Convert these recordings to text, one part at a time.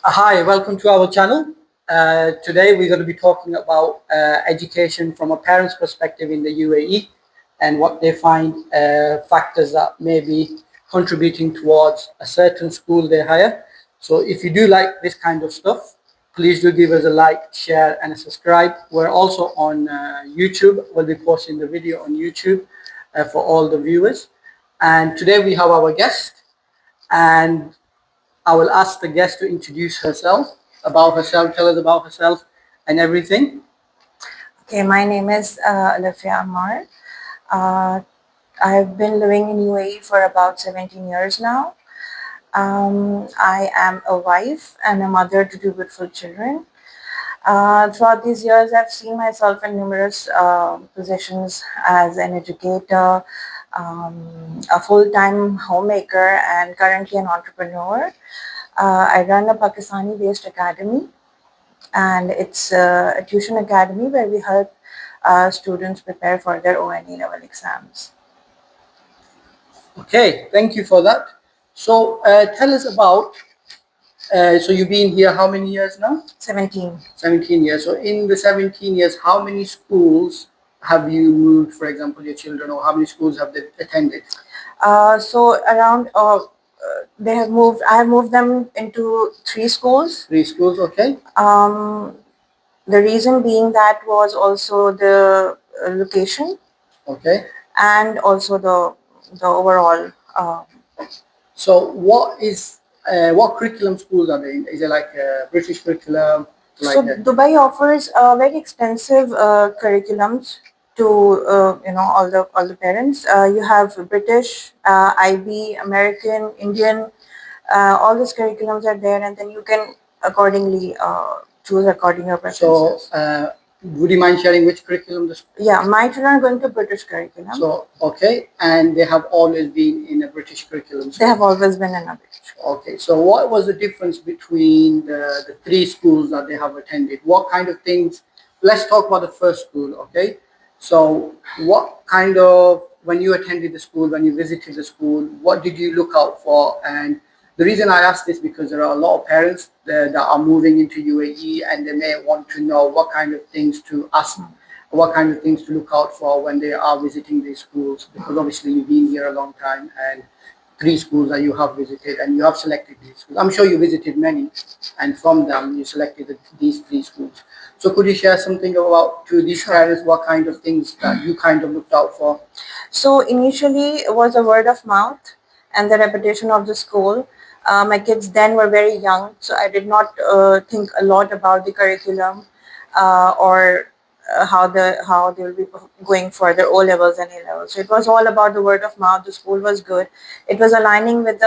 Hi, welcome to our channel. Today we're going to be talking about education from a parent's perspective in the UAE and what they find factors that may be contributing towards a certain school they hire. So if you do like this kind of stuff, please do give us a like, share and a subscribe. We're also on YouTube. We'll be posting the video on YouTube for all the viewers. And today we have our guest, and I will ask the guest to introduce herself, tell us about herself and everything. Okay, my name is Alafia Ammar. Uh, I've been living in UAE for about 17 years now. I am a wife and a mother to two beautiful children. Throughout these years, I've seen myself in numerous positions as an educator, a full-time homemaker, and currently an entrepreneur. I run a Pakistani-based academy, and it's a tuition academy where we help students prepare for their ONE level exams. Okay, thank you for that. So tell us about, so you've been here how many years now? 17. 17 years. So in the 17 years, how many schools have you moved, for example, your children, or how many schools have they attended? So around they have moved. I have moved them into three schools. Three schools, okay. The reason being that was also the location Okay. and also the overall. So what curriculum schools are they in? Is it like a British curriculum? Like So Dubai offers very expensive curriculums to all the parents. You have British, IB, American, Indian. All these curriculums are there, and then you can accordingly choose according to your so preferences. would you mind sharing which curriculum the Yeah, my children are going to British curriculum. So, okay, and they have always been in a British curriculum. They have always been in a British. Okay, so what was the difference between the three schools that they have attended? What kind of things? Let's talk about the first school, okay? So, what kind of, when you attended the school, when you visited the school, what did you look out for? And the reason I ask this because there are a lot of parents that are moving into UAE and they may want to know what kind of things to ask, what kind of things to look out for when they are visiting these schools, because obviously you've been here a long time and three schools that you have visited and you have selected these schools. I'm sure you visited many, and from them you selected these three schools. So could you share something about to these parents, what kind of things that you kind of looked out for? So initially it was a word of mouth and the reputation of the school. My kids then were very young, so I did not think a lot about the curriculum or how they will be going for their O levels and A levels. So it was all about the word of mouth. The school was good. It was aligning with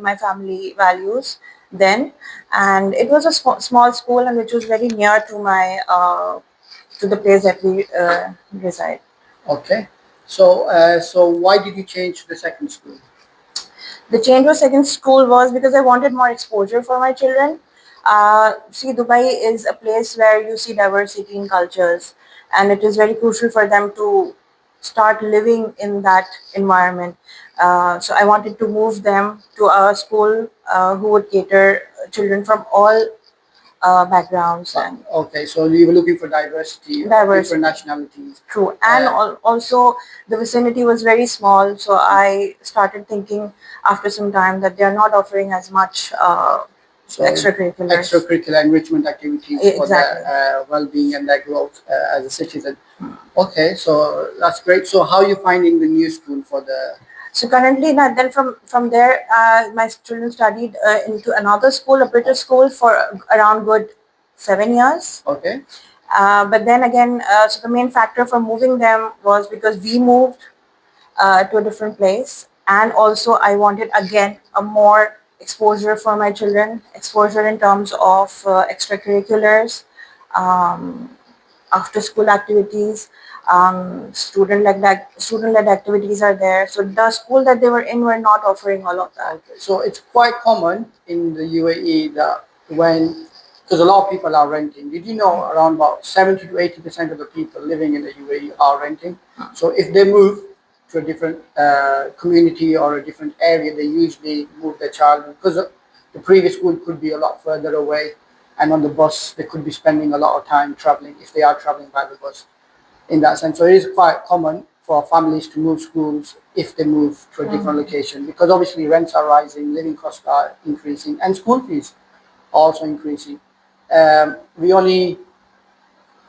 my family values then, and it was a small school and which was very near to my to the place that we reside. Okay. So why did you change to the second school? The change of second school was because I wanted more exposure for my children. See, Dubai is a place where you see diversity in cultures, and it is very crucial for them to start living in that environment. So I wanted to move them to a school who would cater children from all backgrounds and Okay, so you were looking for diversity of diversity. different nationalities. True, and also the vicinity was very small, so I started thinking after some time that they are not offering as much So extracurriculars. extracurricular enrichment activities for Exactly. their well-being and their growth as a citizen. Okay, so that's great. So how are you finding the new school for the? So currently, then from there, my children studied into another school, a British school, for around good 7 years. Okay. But then again, so the main factor for moving them was because we moved to a different place, and also I wanted again a more exposure for my children, exposure in terms of extracurriculars, um, after school activities, student-led activities are there. So the school that they were in were not offering all of that. Okay. So it's quite common in the UAE that when, because a lot of people are renting. Did you know around about 70 to 80% of the people living in the UAE are renting? So if they move to a different community or a different area, they usually move their child because The previous school could be a lot further away, and on the bus they could be spending a lot of time traveling if they are traveling by the bus. In that sense, so it is quite common for families to move schools if they move to a different location, because obviously rents are rising, living costs are increasing, and school fees are also increasing. We only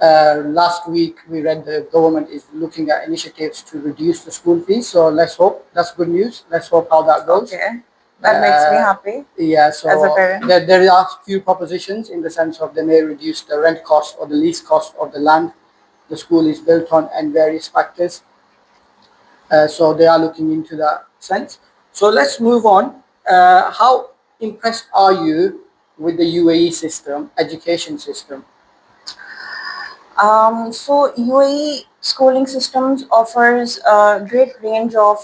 last week we read the government is looking at initiatives to reduce the school fees. So let's hope that's good news. Let's hope how that goes. Okay, that makes me happy Yeah, as a so parent. there are few propositions in the sense of they may reduce the rent cost or the lease cost of the land the school is built on and various factors. So they are looking into that sense. So let's move on. How impressed are you with the UAE system, education system? So UAE schooling systems offers a great range of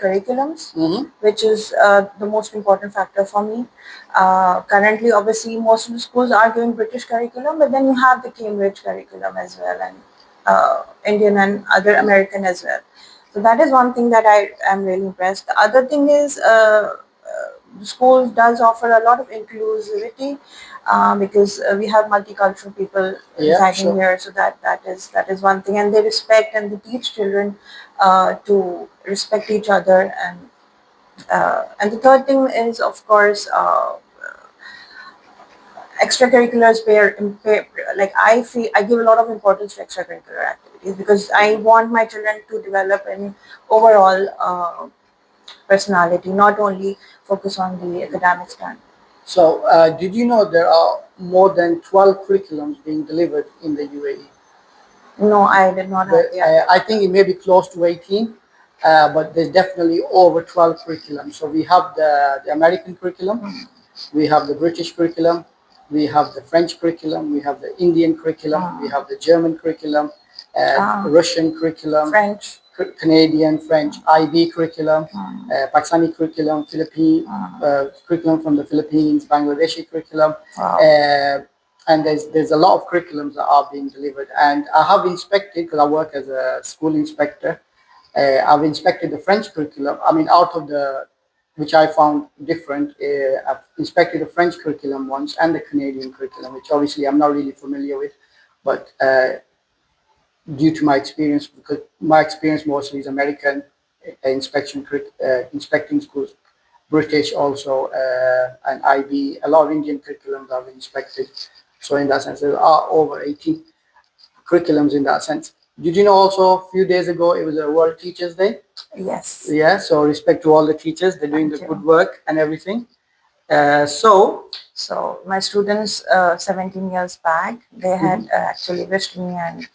curriculums, which is the most important factor for me. Currently, obviously, most of the schools are giving British curriculum, but then you have the Cambridge curriculum as well, and Indian and other American as well. So that is one thing that I am really impressed. The other thing is the schools does offer a lot of inclusivity because we have multicultural people Yeah, residing sure. here, so that is one thing, and they respect and they teach children to respect each other, and the third thing is of course extracurriculars like I feel I give a lot of importance to extracurricular activities because I want my children to develop an overall personality, not only focus on the academic stand. So, did you know there are more than 12 curriculums being delivered in the UAE? No, I did not have But the idea I about think that. it may be close to 18, but there's definitely over 12 curriculums. So we have the American curriculum, we have the British curriculum, we have the French curriculum, we have the Indian curriculum, we have the German curriculum, Russian curriculum, French. Canadian, French, IB curriculum, Pakistani curriculum, Philippine curriculum from the Philippines, Bangladeshi curriculum, Wow. and there's a lot of curriculums that are being delivered. And I have inspected because I work as a school inspector. I've inspected the French curriculum. I mean, out of the which I found different. I've inspected the French curriculum once and the Canadian curriculum, which obviously I'm not really familiar with, but due to my experience, because my experience mostly is American inspecting schools, British also, and IB, a lot of Indian curriculums I've inspected. So in that sense, there are over 18 curriculums in that sense. Did you know also a few days ago it was a World Teachers Day? Yes. Yeah, so respect to all the teachers, they're doing the Thank good you. work and everything. So So my students, 17 years back, they had actually wished me, and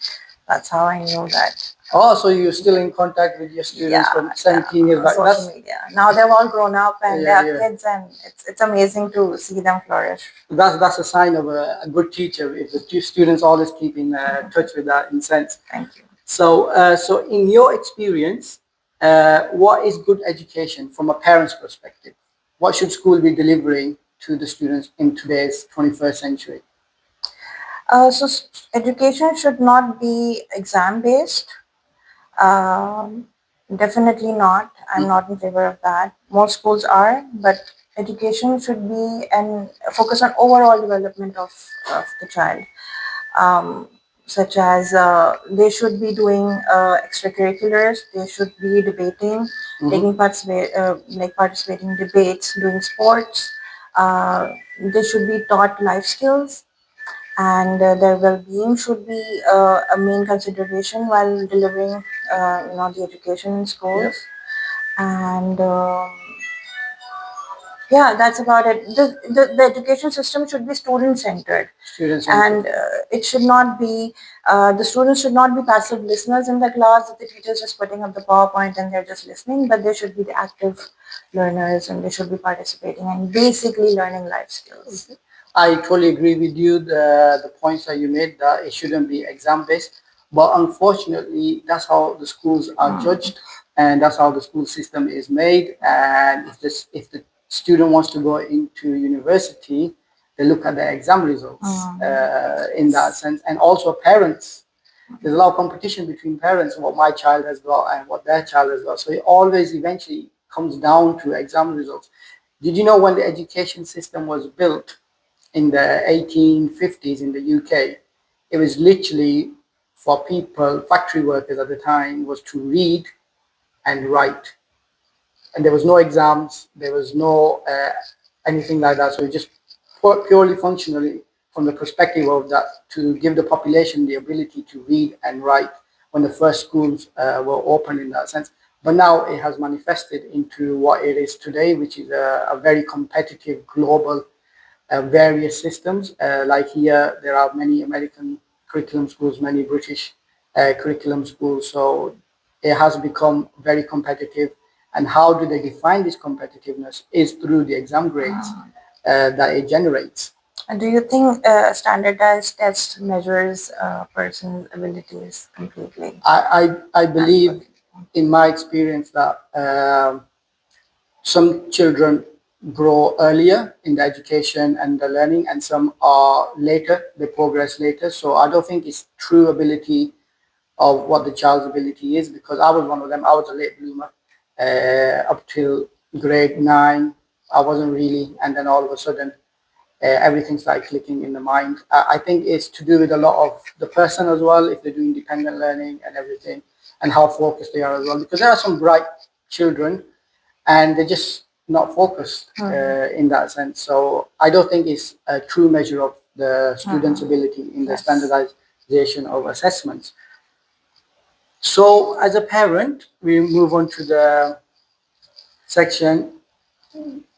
that's how I knew that. oh, so you're still in contact with your students from Yeah, 17 years back. social media. Now they've all grown up and they Yeah, have yeah. kids, and it's amazing to see them flourish. That's a sign of a good teacher if the two students always keep in touch with that in sense. Thank you. So, so in your experience, what is good education from a parent's perspective? What should school be delivering to the students in today's 21st century? Education should not be exam based. Um, Definitely not. I'm not in favor of that. Most schools are, but education should be and focus on overall development of the child. Um, Such as they should be doing extracurriculars. They should be debating, participating in debates, doing sports. They should be taught life skills, and their well-being should be a main consideration while delivering the education in schools. Yep. And yeah, that's about it. The education system should be student centered, Student-centered. and it should not be the students should not be passive listeners in the class, that the teacher's just putting up the PowerPoint and they're just listening, but they should be the active learners, and they should be participating and basically learning life skills. I totally agree with you. The points that you made that it shouldn't be exam based, but unfortunately, that's how the schools are judged, and that's how the school system is made. And if the student wants to go into university, they look at the exam results in that sense, and also parents. There's a lot of competition between parents, what my child has got and what their child has got. So it always eventually comes down to exam results. Did you know when the education system was built in the 1850s in the UK, it was literally for people, factory workers at the time, was to read and write, and there was no exams, there was no anything like that. So it just purely functionally from the perspective of that to give the population the ability to read and write when the first schools were opened in that sense. But now it has manifested into what it is today, which is a very competitive global various systems. Like here, there are many American curriculum schools, many British curriculum schools. So it has become very competitive. And how do they define this competitiveness? Is through the exam grades that it generates. And do you think standardized test measures a person's abilities completely? I believe, in my experience, that some children grow earlier in the education and the learning, and some are later, they progress later. So I don't think it's true ability of what the child's ability is, because I was one of them. I was a late bloomer up till grade 9. I wasn't really, and then all of a sudden, everything started clicking in the mind. I think it's to do with a lot of the person as well, if they do independent learning and everything, and how focused they are as well. Because there are some bright children and they're just not focused in that sense. So I don't think it's a true measure of the student's ability in the Yes. standardization of assessments. So as a parent, we move on to the section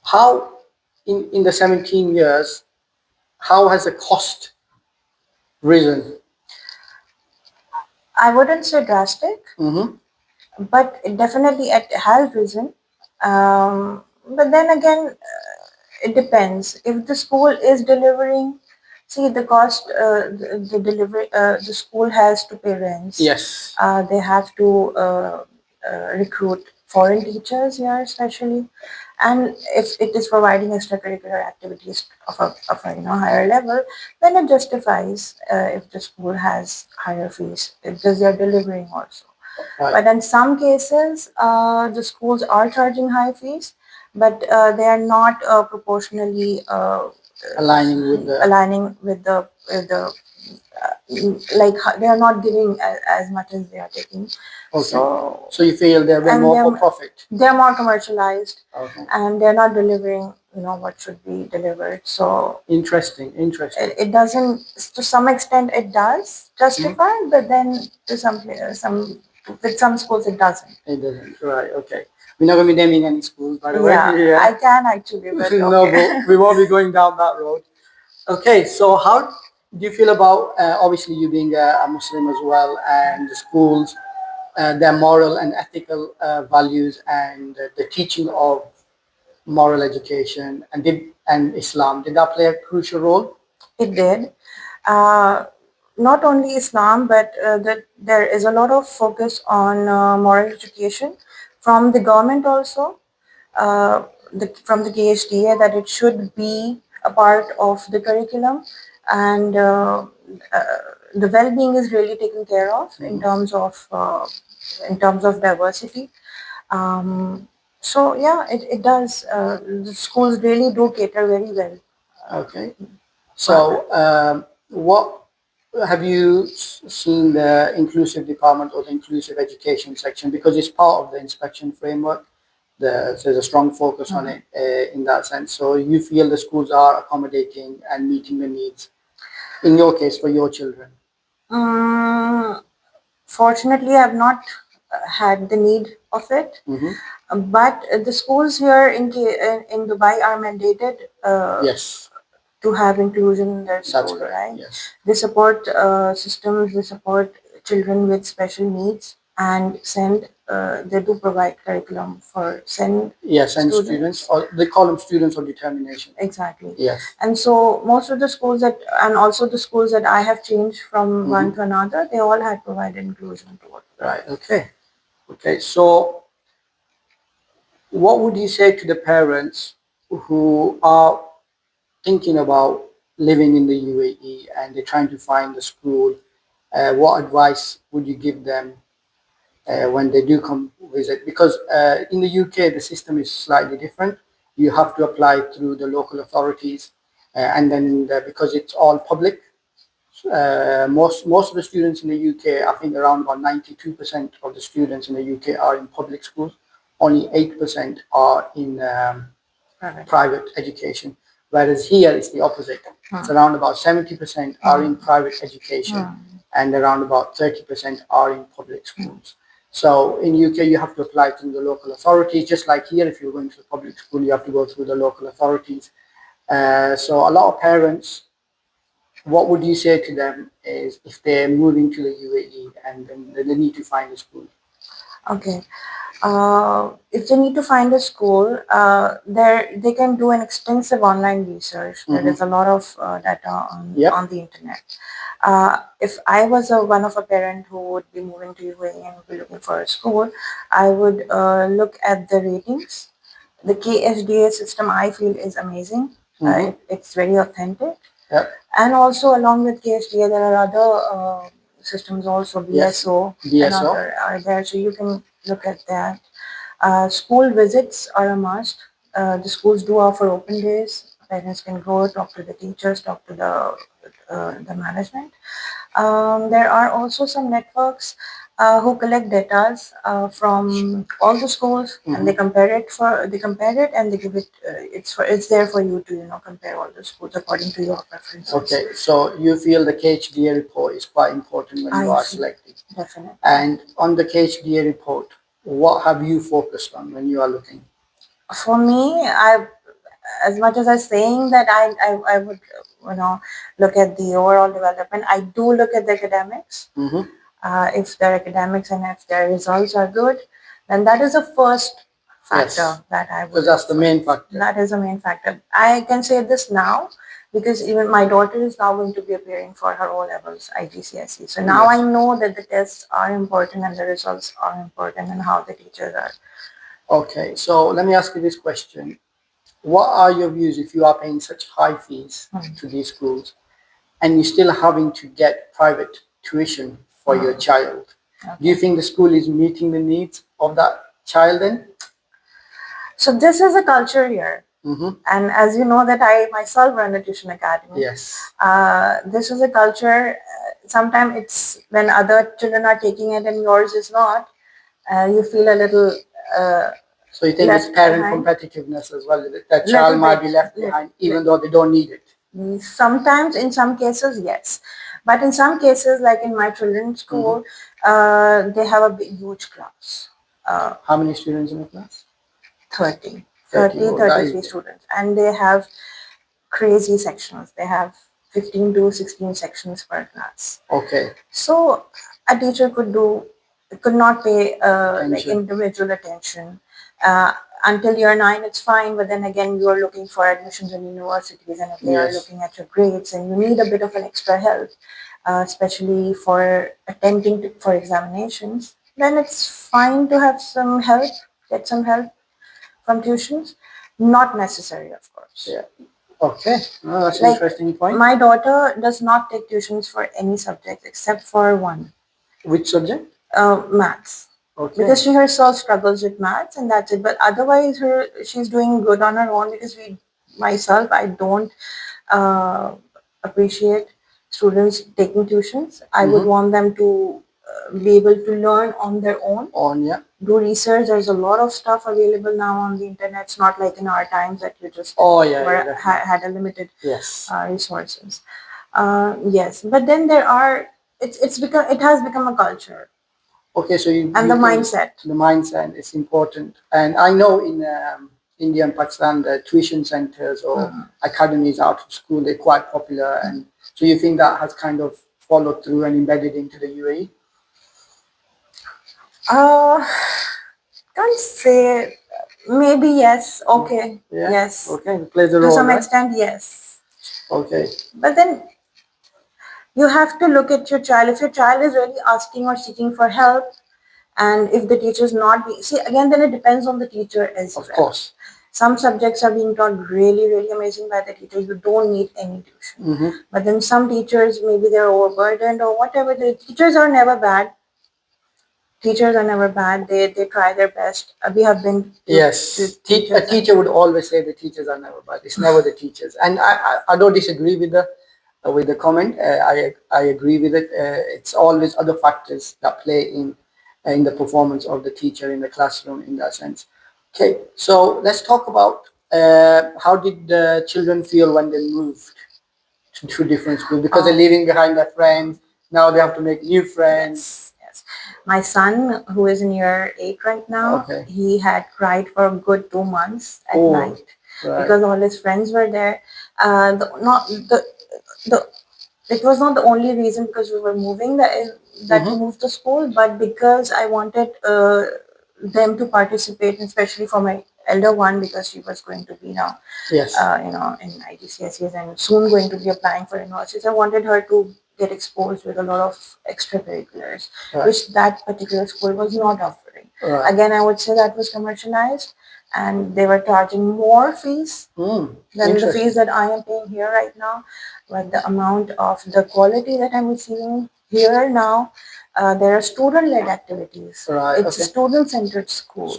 how in the 17 years, how has the cost risen? I wouldn't say drastic, Mm-hmm. but definitely it has risen. But then again, it depends. If the school is delivering, see the cost, the delivery, the school has to pay rents. Yes. They have to recruit foreign teachers here, especially, and if it is providing extracurricular activities of a higher level, then it justifies if the school has higher fees because they are delivering also. Right. But in some cases, the schools are charging high fees, but they are not proportionally aligning with the like they are not giving as much as they are taking. Okay. So You feel they're and more for profit. they're more commercialized, Okay. and they're not delivering what should be delivered. So Interesting. it doesn't, to some extent it does justify, but then to some with some schools it doesn't. It doesn't. Right. Okay. We're not going to be naming any schools, by the way. Yeah, I can actually, but No, okay. but we won't be going down that road. Okay. So how do you feel about obviously you being a Muslim as well, and the schools, their moral and ethical values, and the teaching of moral education and Islam? Did that play a crucial role? It did. Uh, Not only Islam, but that there is a lot of focus on moral education from the government also, from the KHDA, that it should be a part of the curriculum, and the well-being is really taken care of in terms of diversity. Um, so yeah, it does. The schools really do cater very well. Okay. So, what have you seen the inclusive department or the inclusive education section, because it's part of the inspection framework? There's a strong focus on it in that sense. So you feel the schools are accommodating and meeting the needs, in your case, for your children? Um, Fortunately, I've not had the need of it. But the schools here in Dubai are mandated Yes, to have inclusion in their that's school, correct. right? Yes. They support systems, they support children with special needs, and send. They do provide curriculum for send. Yes, and students, or they call them students of determination. Exactly. Yes. And so most of the schools and also the schools that I have changed from one to another, they all had provided inclusion to it. Right. Okay. Okay. So, what would you say to the parents who are thinking about living in the UAE and they're trying to find a school? What advice would you give them when they do come visit? Because in the UK, the system is slightly different. you have to apply through the local authorities, and then because it's all public, most of the students in the UK, I think around about 92% of the students in the UK are in public schools. Only 8% are in private education, whereas here it's the opposite. It's around about 70% are in private education, and around about 30% are in public schools. So in UK, you have to apply through the local authorities, just like here. If you're going to the public school, you have to go through the local authorities. So a lot of parents, what would you say to them is if they're moving to the UAE and then they need to find a school? Okay. If they need to find a school, there they can do an extensive online research. There is a lot of data on the internet. If I was one of a parent who would be moving to UAE and be looking for a school, I would look at the ratings. The KSDA system I feel is amazing. It's very authentic. Yep. And also along with KSDA, there are other systems also, BSO, and BSO. other are there. So you can look at that. School visits are a must. The schools do offer open days. Parents can go talk to the teachers, talk to the management. There are also some networks who collect data from all the schools, and they compare it and they give it. It's there for you to compare all the schools according to your preferences. Okay, so you feel the KHDA report is quite important when you are selecting. Definitely. And on the KHDA report, what have you focused on when you are looking? For me, as much as I'm saying that I would look at the overall development, I do look at the academics. If their academics and if their results are good, then that is the first factor that I would. Because that's the main factor. That is the main factor. I can say this now because even my daughter is now going to be appearing for her O levels IGCSE. So now I know that the tests are important and the results are important and how the teachers are. Okay, so let me ask you this question. What are your views if you are paying such high fees to these schools and you're still having to get private tuition for your child? Do you think the school is meeting the needs of that child then? So this is a culture here. And as you know that I myself run a tuition academy. Yes. This is a culture. Sometimes it's when other children are taking it and yours is not, you feel a little. So you think it's parent competitiveness as well? That child might be left behind even though they don't need it. Sometimes, in some cases, yes. But in some cases, like in my children's school, they have a huge class. How many students in the class? 30, 33 students. And they have crazy sections. They have 15 to 16 sections per class. Okay. So a teacher could not pay like individual attention. Until year 9, it's fine, but then again, you are looking for admissions in universities, and if they are looking at your grades, and you need a bit of an extra help, especially for attempting for examinations, then it's fine to have some help, get some help from tuitions. Not necessary, of course. Yeah. Okay. Oh, that's an interesting point. My daughter does not take tuitions for any subject except for one. Which subject? Maths. Okay. Because she herself struggles with maths and that's it. But otherwise, she's doing good on her own because I don't appreciate students taking tuitions. I would want them to be able to learn on their own. Do research. There's a lot of stuff available now on the internet. It's not like in our times that you just had a limited resources. Yes, but then there are. It has become a culture. Okay, so the mindset. The mindset is important, and I know in India and Pakistan, the tuition centers or academies out of school, they're quite popular, and so you think that has kind of followed through and embedded into the UAE? Can't say. Maybe yes. Okay. Yeah. Yes. Okay, it plays a role. To some extent, yes. Okay. But then you have to look at your child. If your child is really asking or seeking for help, and if the teacher is not again, then it depends on the teacher as well. Of course. Some subjects are being taught really, really amazing by the teachers. You don't need any tuition. But then some teachers, maybe they're overburdened or whatever. The teachers are never bad. teachers are never bad. They try their best. We have been to Yes, a teachers and teacher would always say the teachers are never bad. It's never the teachers, and I don't disagree with the comment. I agree with it. It's always other factors that play in the performance of the teacher in the classroom in that sense. Okay, so let's talk about how did the children feel when they moved to different schools because they're leaving behind their friends. Now they have to make new friends. Yes, yes. My son, who is in year 8 right now, Okay. he had cried for a good 2 months at Oh, night right. because all his friends were there. The it was not the only reason because we were moving that we moved to school, but because I wanted them to participate, especially for my elder one because she was going to be now, Yes. in IGCSEs and soon going to be applying for universities. I wanted her to get exposed with a lot of extracurriculars, Right. which that particular school was not offering. Right. Again, I would say that was commercialized, and they were charging more fees than the fees that I am paying here right now. But the amount of the quality that I'm receiving here now, there are student-led activities. Right. It's a student-centered school.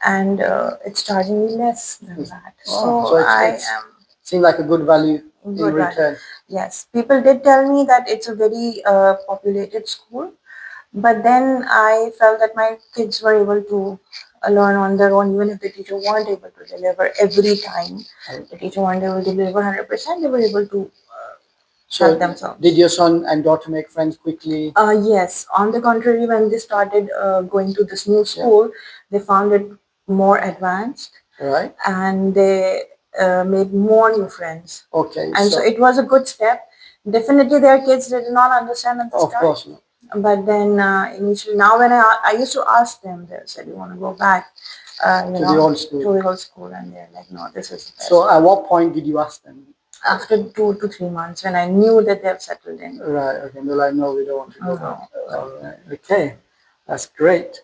And it's charging me less than that. Oh, So so I it's am seemed like a good value in good at it. return. Yes, people did tell me that it's a very populated school, but then I felt that my kids were able to learn on their own, even if the teacher weren't able to deliver every time. The teacher weren't able to deliver 100%, they were able to help So themselves. did your son and daughter make friends quickly? Yes, on the contrary, when they started going to this new school, they found it more advanced Right. and they made more new friends. Okay. And so it was a good step. Definitely, their kids did not understand at the Of start. course not. But then initially, now when I used to ask them, they said, "You want to go back, To the old school. to the old school?" And they're like, "No, this is the best." So at what point did you ask them? After 2 to 3 months, when I knew that they've settled in. Right. Okay. They're like, no, we don't want to go No. back. All right. Okay. That's great.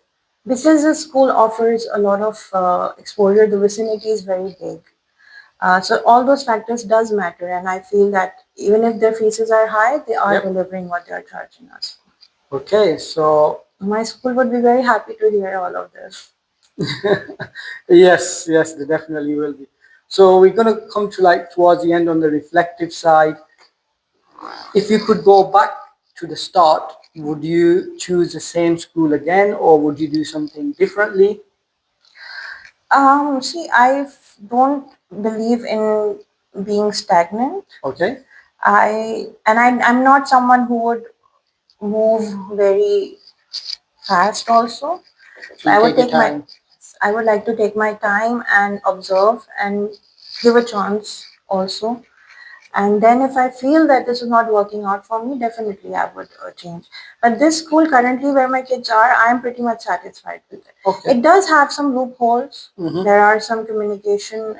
Because the school offers a lot of exposure, the vicinity is very big. So all those factors does matter, and I feel that even if their fees are high, they are delivering what they are charging us. Okay. So My school would be very happy to hear all of this. yes, yes, they definitely will be. So we're gonna come to like towards the end on the reflective side. If you could go back to the start, would you choose the same school again, or would you do something differently? See, don't believe in being stagnant. Okay. I'm not someone who would move very fast also. So I you would take your take my time. I would like to take my time and observe and give a chance also. And then if I feel that this is not working out for me, definitely I would change. But this school currently where my kids are, I am pretty much satisfied with it. Okay. It does have some loopholes. Mhm. There are some communication,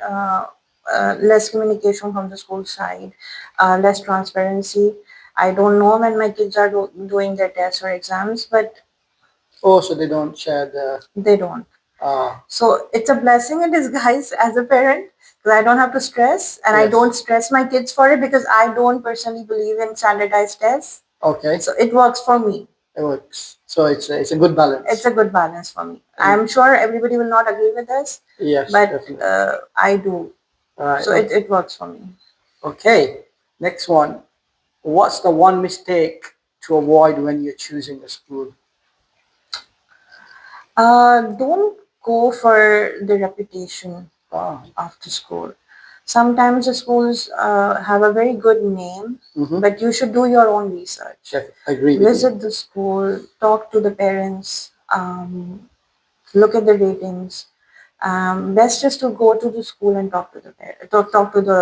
less communication from the school side, less transparency. I don't know when my kids are doing their tests or exams, but Oh, so they don't share the. they don't. Ah. So it's a blessing in disguise as a parent because I don't have to stress and I Yes. don't stress my kids for it because I don't personally believe in standardized tests. Okay. So it works for me. It works. So it's a good balance. It's a good balance for me. I'm sure everybody will not agree with this, Yes, but definitely. I do. Right. So it works for me. Okay. Next one. What's the one mistake to avoid when you're choosing a school? Don't go for the reputation Ah. of the school. Sometimes the schools have a very good name, but you should do your own research. Agree with you. Visit the school, talk to the parents, look at the ratings. Best is to go to the school and talk to the talk to the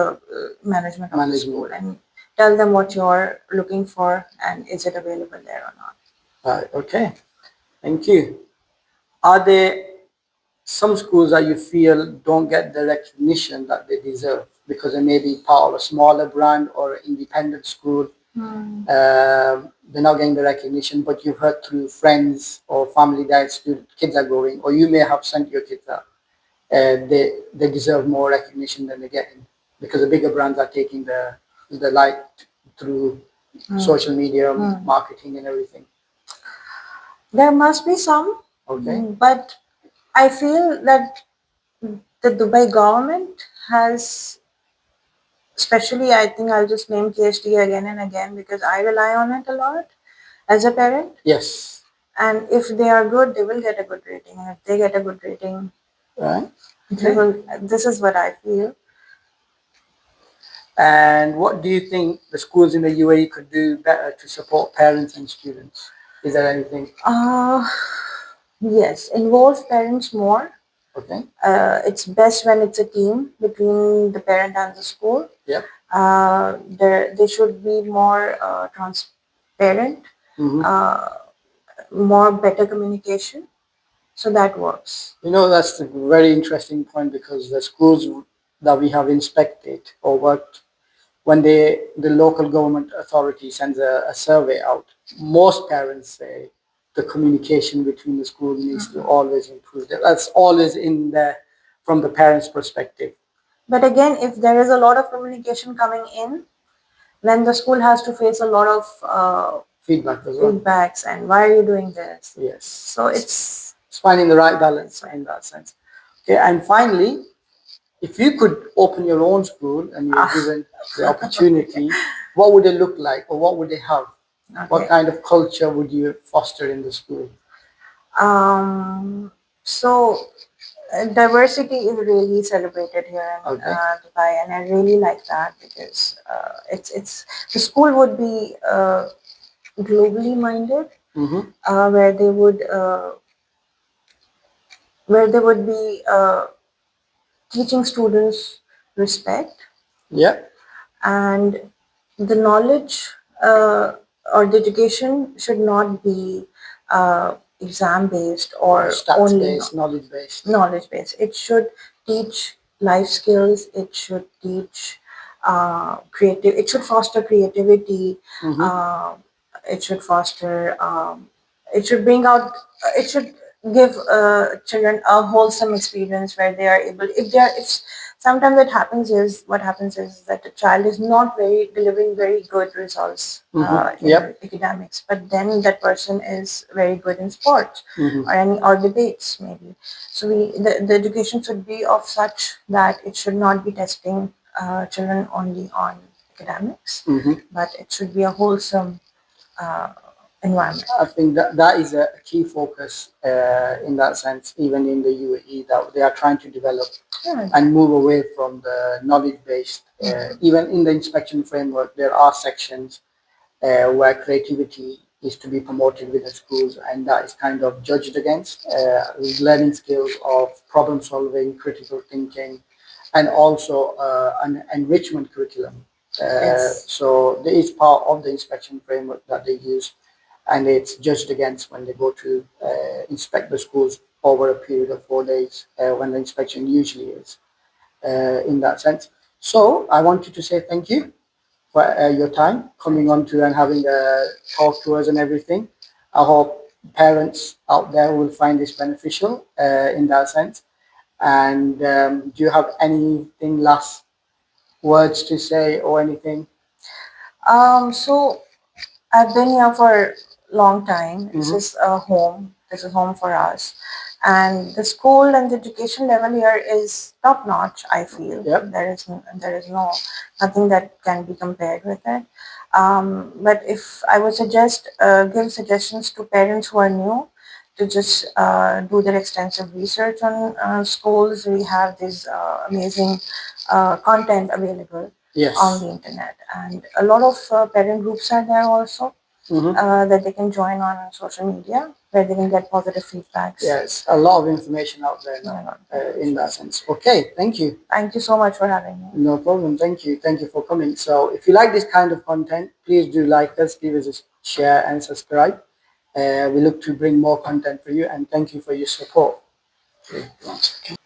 management of the school and tell them what you're looking for and is it available there or not. Right. Okay. Thank you. Are there some schools that you feel don't get the recognition that they deserve because they may be part of a smaller brand or an independent school? They're not getting the recognition, but you've heard through friends or family that kids are going, or you may have sent your kids out. They deserve more recognition than they're getting because the bigger brands are taking the light through social media marketing and everything. There must be some, Okay. but I feel that the Dubai government has, especially I think I'll just name KST again and again because I rely on it a lot as a parent. Yes. And if they are good, they will get a good rating. And if they get a good rating, Right. they Okay. will. This is what I feel. And what do you think the schools in the UAE could do better to support parents and students? Is there anything? Yes, involve parents more. Okay. It's best when it's a team between the parent and the school. Yep. They should be more transparent, Mm-hmm. more better communication, so that works. You know, that's a very interesting point because the schools that we have inspected or worked, when the local government authority sends a survey out, most parents say the communication between the school needs to always improve. That's always in the from the parents' perspective. But again, if there is a lot of communication coming in, then the school has to face a lot of Feedback as well. feedbacks and why are you doing this? Yes. So it's Finding the right balance in that sense. Okay, and finally, if you could open your own school and you were given the opportunity, what would it look like or what would it have? What okay. kind of culture would you foster in the school? So diversity is really celebrated here in Okay. Dubai, and I really like that because it's the school would be globally minded, Mm-hmm. where they would be teaching students respect Yeah. and the knowledge or the education should not be exam based or Stats only based, knowledge based. knowledge based. It should teach life skills. It should teach creative. It should foster creativity. Mm-hmm. It should foster. It should bring out. It should give children a wholesome experience where they are able. If they are, if sometimes what happens is that the child is not very delivering very good results Mm-hmm. in Yep. academics, but then that person is very good in sports Mm-hmm. or debates maybe. So the education should be of such that it should not be testing children only on academics, Mm-hmm. but it should be a wholesome uh, environment. I think that is a key focus in that sense, even in the UAE, that they are trying to develop Yeah, and move away from the knowledge based. Even in the inspection framework, there are sections where creativity is to be promoted within schools, and that is kind of judged against learning skills of problem solving, critical thinking, and also an enrichment curriculum. Yes. So there is part of the inspection framework that they use, and it's judged against when they go to inspect the schools over a period of 4 days, when the inspection usually is in that sense. So I wanted to say thank you for your time coming on to and having a talk to us and everything. I hope parents out there will find this beneficial in that sense. And do you have anything last words to say or anything? So I've been here for a long time. This Mm-hmm. is a home. This is home for us. And the school and the education level here is top notch, I feel. Yep. There is no nothing that can be compared with it. But if I would suggest give suggestions to parents who are new to just do their extensive research on schools, we have this amazing content available Yes. on the internet, and a lot of parent groups are there also Mm-hmm. that they can join on social media where they can get positive feedbacks. Yes, a lot of information out there now in that sense. Okay, thank you. Thank you so much for having me. No problem. Thank you. Thank you for coming. So, if you like this kind of content, please do like us, give us a share, and subscribe. We look to bring more content for you, and thank you for your support. Okay, 1 second.